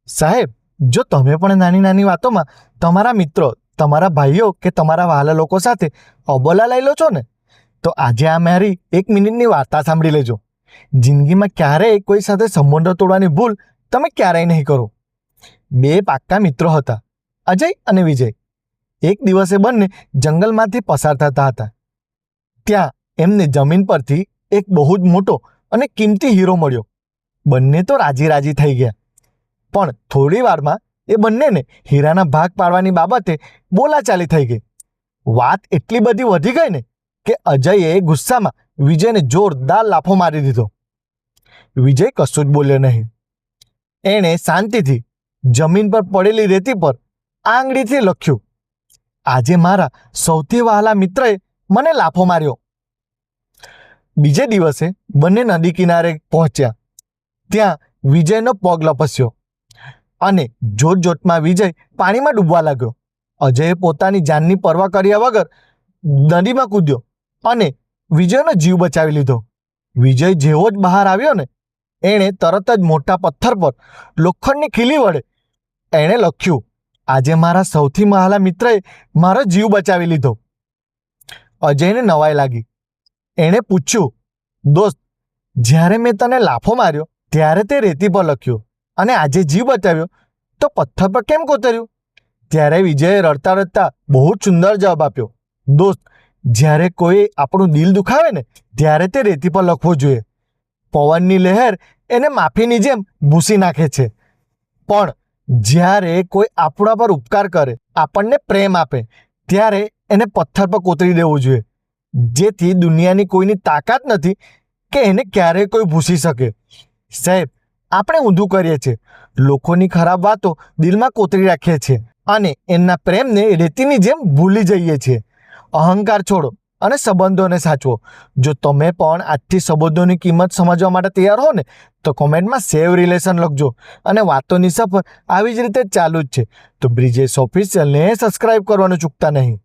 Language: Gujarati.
સાહેબ, જો તમે પણ નાની નાની વાતોમાં તમારા મિત્રો, તમારા ભાઈઓ કે તમારા વહાલા લોકો સાથે અબોલા લઈ લો છો ને, તો આજે આ મારી 1 મિનિટની વાર્તા સાંભળી લેજો. જિંદગીમાં ક્યારેય કોઈ સાથે સંબંધો તોડવાની ભૂલ તમે ક્યારેય નહીં કરો. 2 પાક્કા મિત્રો હતા, અજય અને વિજય. એક દિવસે બંને જંગલમાંથી પસાર થતા હતા. ત્યાં એમને જમીન પરથી એક બહુ જ મોટો અને કિંમતી હીરો મળ્યો. બંને તો રાજી રાજી થઈ ગયા. પણ થોડી વારમાં એ બંનેને હીરાના ભાગ પાડવાની બાબતે બોલાચાલી થઈ ગઈ. વાત એટલી બધી વધી ગઈ ને કે અજયે ગુસ્સામાં વિજયને જોરદાર લાફો મારી દીધો. વિજય કશું જ બોલ્યો નહીં. એણે શાંતિથી જમીન પર પડેલી રેતી પર આંગળીથી લખ્યું, આજે મારા સૌથી વહાલા મિત્રએ મને લાફો માર્યો. બીજે દિવસે બંને નદી કિનારે પહોંચ્યા. ત્યાં વિજયનો પગ લપસ્યો અને જોતજોતમાં વિજય પાણીમાં ડૂબવા લાગ્યો. અજયે પોતાની જાનની પરવા કર્યા વગર નદીમાં કૂદ્યો અને વિજયનો જીવ બચાવી લીધો. વિજય જેવો જ બહાર આવ્યો ને, એણે તરત જ મોટા પથ્થર પર લોખંડની ખીલી વડે એણે લખ્યું, આજે મારા સૌથી વહાલા મિત્રએ મારો જીવ બચાવી લીધો. અજયને નવાઈ લાગી. એણે પૂછ્યું, દોસ્ત, જ્યારે મેં તને લાફો માર્યો ત્યારે તે રેતી પર લખ્યું અને આજે જીવ બચાવ્યો તો પથ્થર પર કેમ કોતર્યું? ત્યારે વિજયે રડતા રડતા બહુ જ સુંદર જવાબ આપ્યો, દોસ્ત, જ્યારે કોઈ આપણું દિલ દુખાવે ને ત્યારે તે રેતી પર લખવું જોઈએ. પવનની લહેર એને માફીની જેમ ભૂંસી નાખે છે, પણ જ્યારે કોઈ આપણા પર ઉપકાર કરે, આપણને પ્રેમ આપે, ત્યારે એને પથ્થર પર કોતરી દેવું જોઈએ, જેથી દુનિયાની કોઈની તાકાત નથી કે એને ક્યારેય કોઈ ભૂંસી શકે. સાહેબ, આપણે ઊંધું કરીએ છીએ. લોકોની ખરાબ વાતો દિલમાં કોતરી રાખીએ છીએ અને એમના પ્રેમને રેતીની જેમ ભૂલી જઈએ છીએ. અહંકાર છોડો અને સંબંધોને સાચવો. જો તમે પણ આજથી સંબંધોની કિંમત સમજવા માટે તૈયાર હો ને, તો કોમેન્ટમાં સેવ રિલેશન લખજો. અને વાતોની સફર આવી જ રીતે ચાલુ જ છે. તો બ્રિજેશ ઓફિશિયલને સબસ્ક્રાઈબ કરવાનું ચૂકતા નહીં.